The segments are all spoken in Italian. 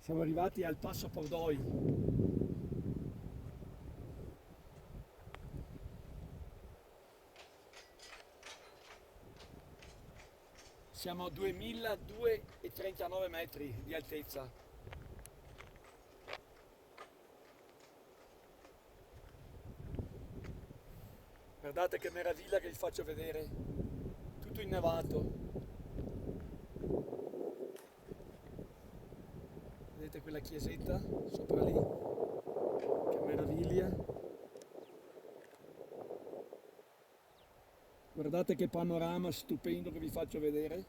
Siamo arrivati al Passo Pordoi. Siamo a 2239 metri di altezza. Guardate che meraviglia che vi faccio vedere. Tutto innevato. Vedete quella chiesetta sopra lì? Che meraviglia. Guardate che panorama stupendo che vi faccio vedere.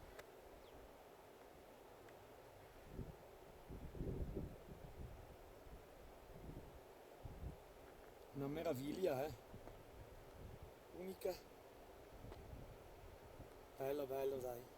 Una meraviglia, Unica. Bello, bello, dai.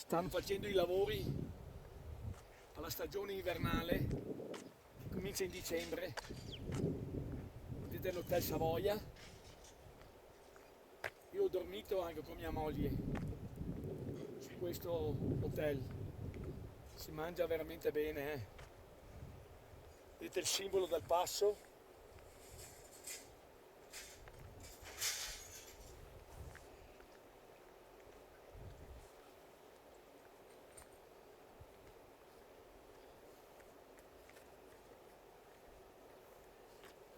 Stanno facendo i lavori alla stagione invernale che comincia in dicembre. Vedete l'Hotel Savoia? Io ho dormito anche con mia moglie su questo hotel. Si mangia veramente bene, Vedete il simbolo del passo?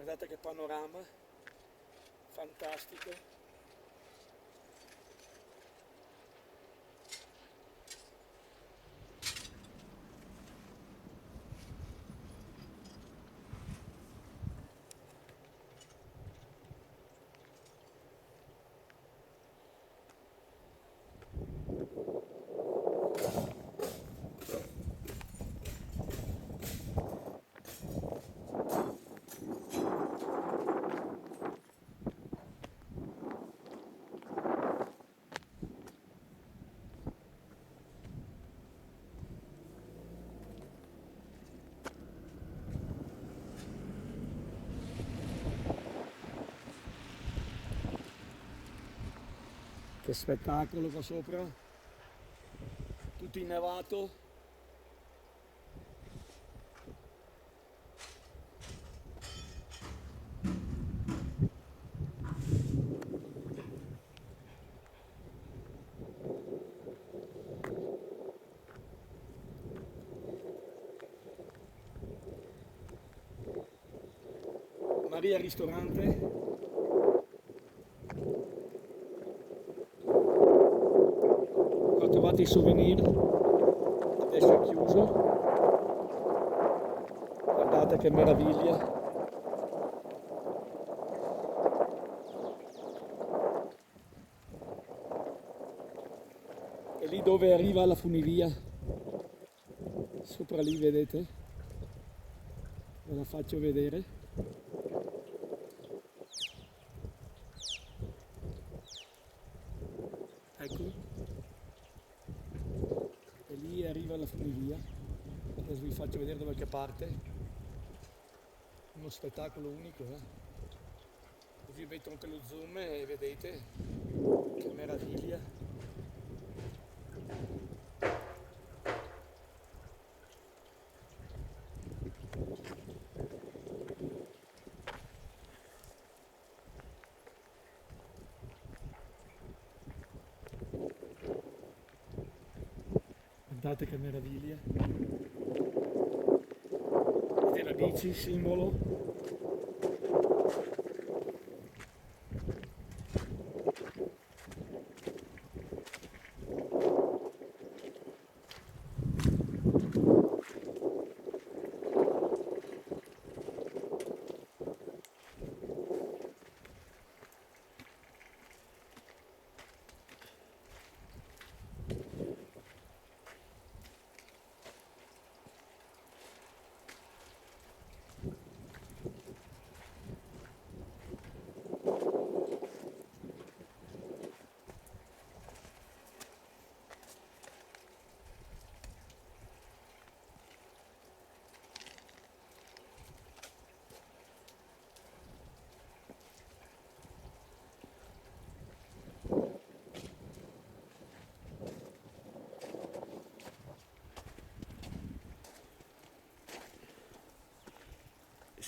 Guardate che panorama fantastico. Che spettacolo qua sopra, tutto innevato. Maria Ristorante. Qua trovate i souvenir, adesso è chiuso. Guardate che meraviglia. È lì dove arriva la funivia, sopra lì vedete, ve la faccio vedere. Ecco, e lì arriva la funivia, adesso vi faccio vedere da qualche parte, uno spettacolo unico, Così metto anche lo zoom e vedete che meraviglia. Guardate che meraviglia. Vedete la bici, simbolo.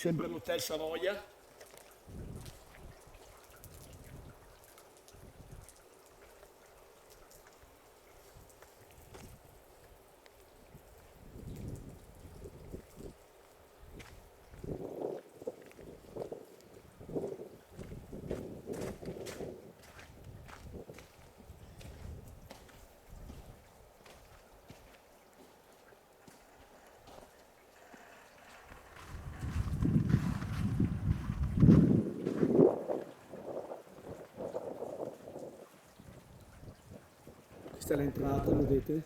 Sembra l'Hotel Savoia. Questa è l'entrata, vedete?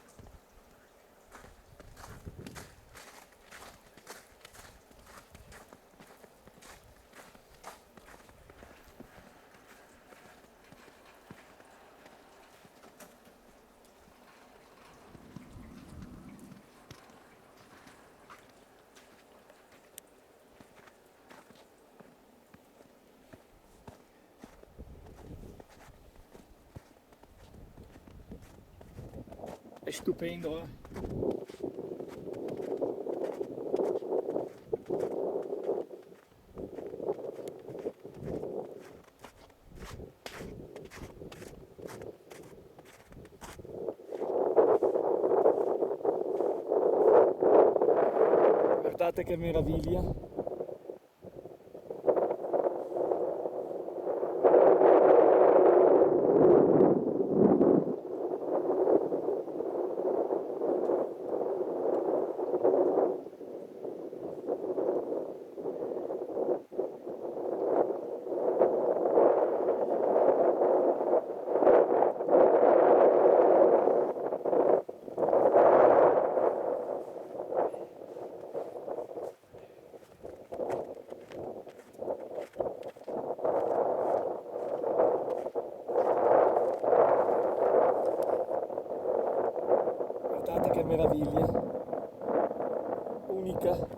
È stupendo, eh? Guardate che meraviglia. Guardate che meraviglia. Unica.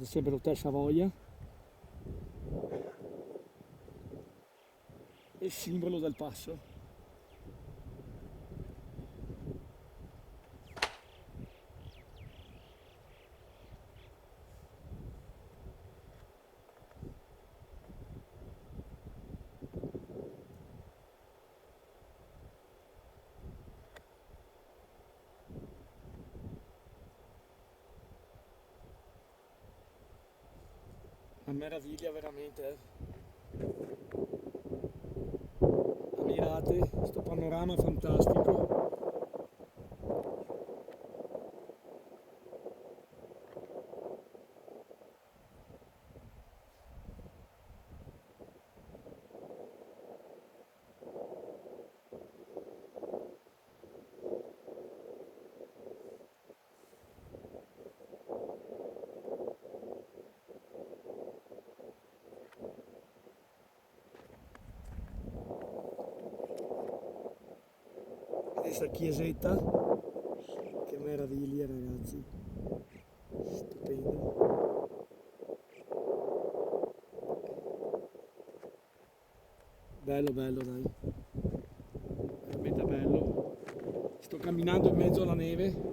Sembra l'Hotel Savoia. È il simbolo del passo. Una meraviglia veramente, Ammirate questo panorama fantastico. Questa chiesetta, che meraviglia ragazzi, stupendo, bello bello dai, veramente bello, sto camminando in mezzo alla neve.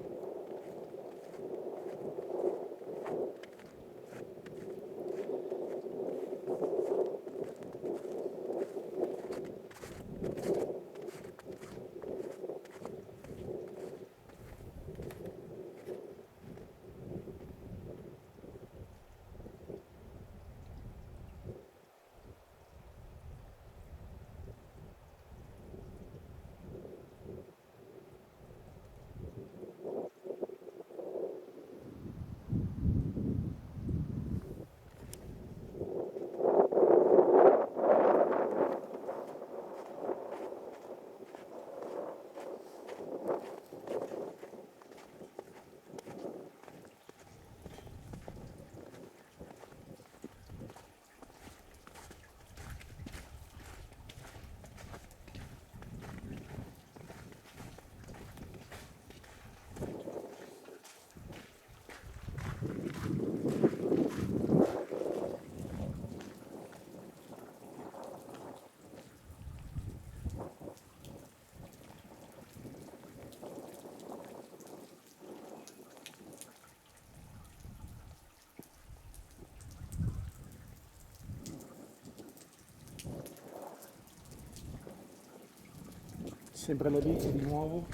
sempre la bici di nuovo,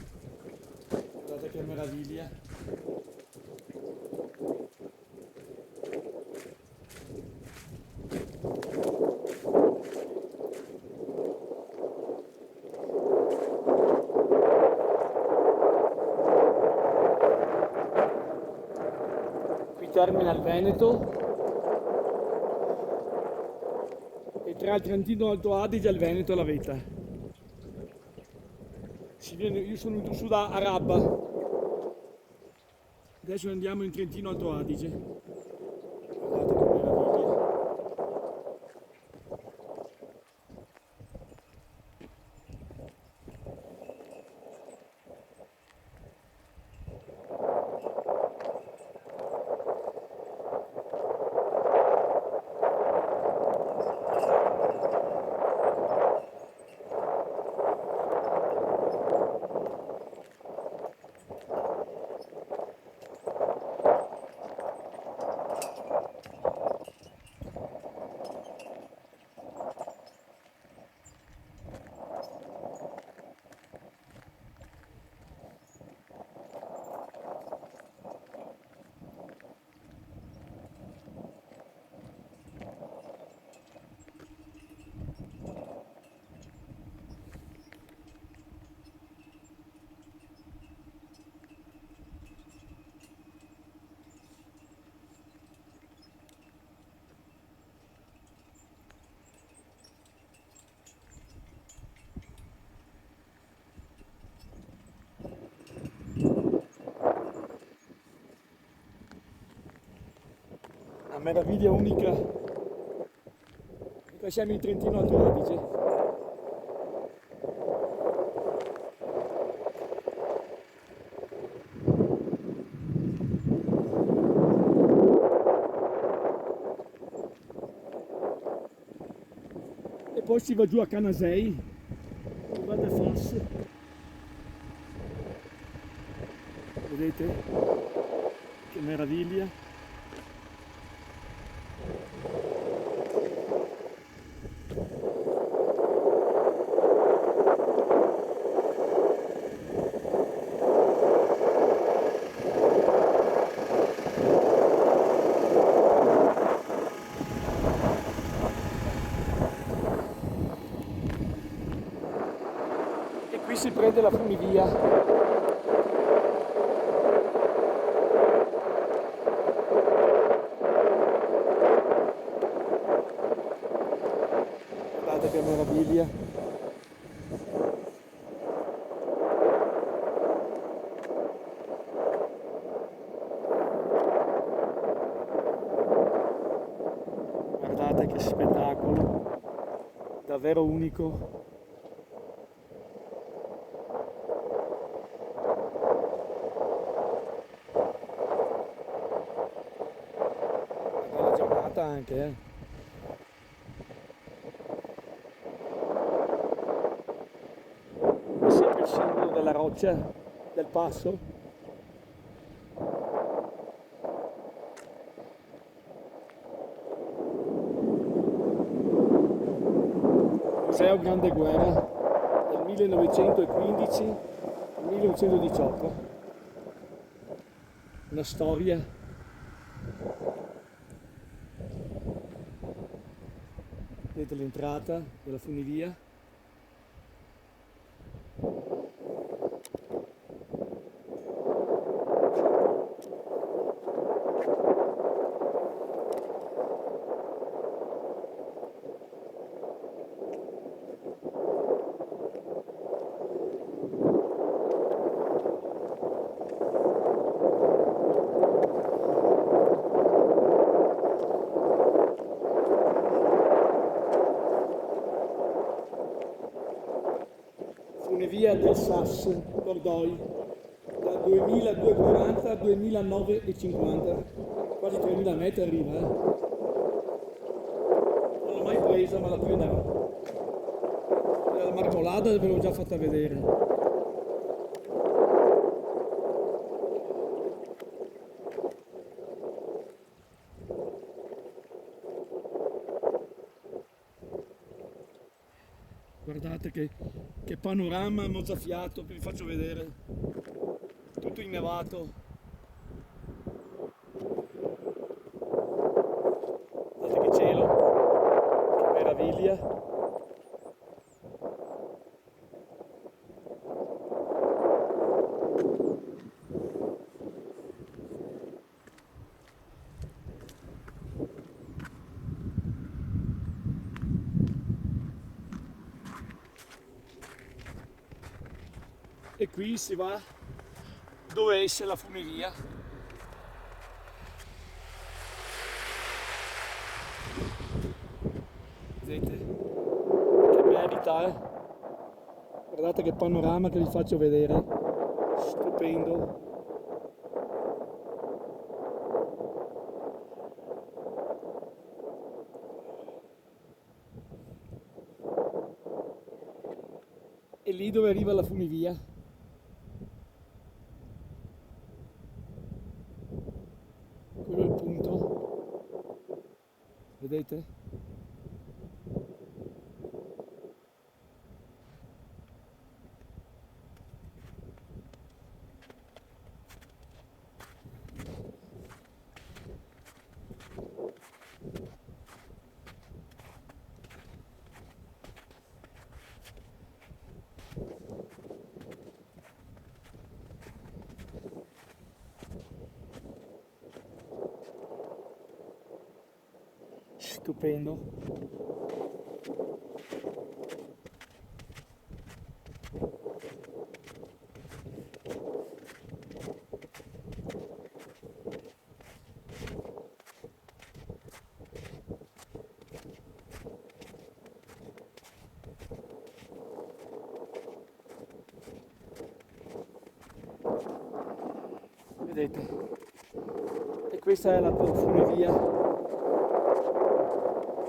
guardate che meraviglia. Qui termina il Veneto e tra il Trentino Alto Adige e il Veneto è la vetta. Io sono venuto su da Arabba, adesso andiamo in Trentino Alto Adige. Guardate che meraviglia. Una meraviglia unica. Qua siamo in Trentino Alto Adige. E poi si va giù a Canasei, Val del Fos. Vedete? Che meraviglia. E qui si prende la funivia. Guardate che meraviglia. Guardate che spettacolo, davvero unico. Una bella giornata anche, È sempre il simbolo della roccia, del passo. Museo Grande Guerra del 1915-1918. Una storia. Vedete l'entrata della funivia. Funivia del Sas, Cordoi, da 2240 a 2950, quasi 3000 metri arriva. Non l'ho mai presa, ma la prenderò. La marmolada ve l'ho già fatta vedere. Guardate che panorama mozzafiato, vi faccio vedere. Tutto innevato. Guardate che cielo, che meraviglia. E qui si va dove esce la funivia. Vedete? Che merita, eh? Guardate che panorama che vi faccio vedere. Stupendo. E lì dove arriva la funivia. Quello è il punto. Vedete? Stupendo. Vedete? E questa è la funivia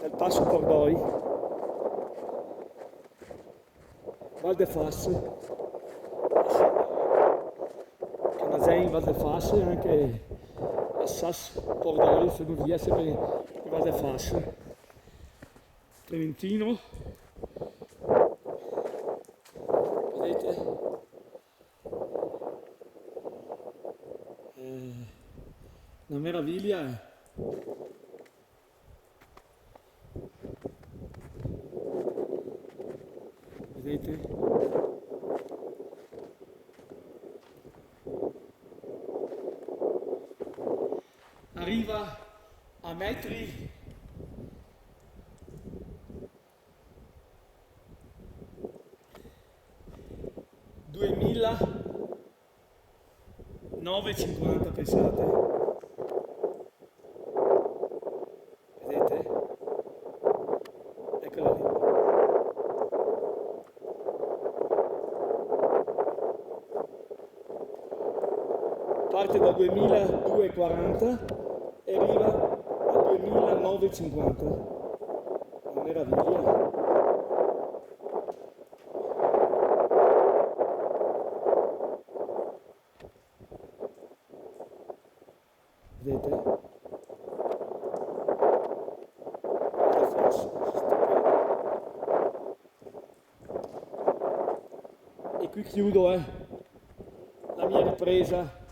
del Passo Pordoi, Val de Fas, Canazei, Val de Fas e anche a Sas Pordoi, funivia sempre in Val de Fas. Trentino, vedete? Una meraviglia. Vedete? Arriva a metri 2950, pensate. Vedete? Eccola lì. Parte da 2240 e arriva a 2950. Una meraviglia. Vedete? E qui chiudo la mia ripresa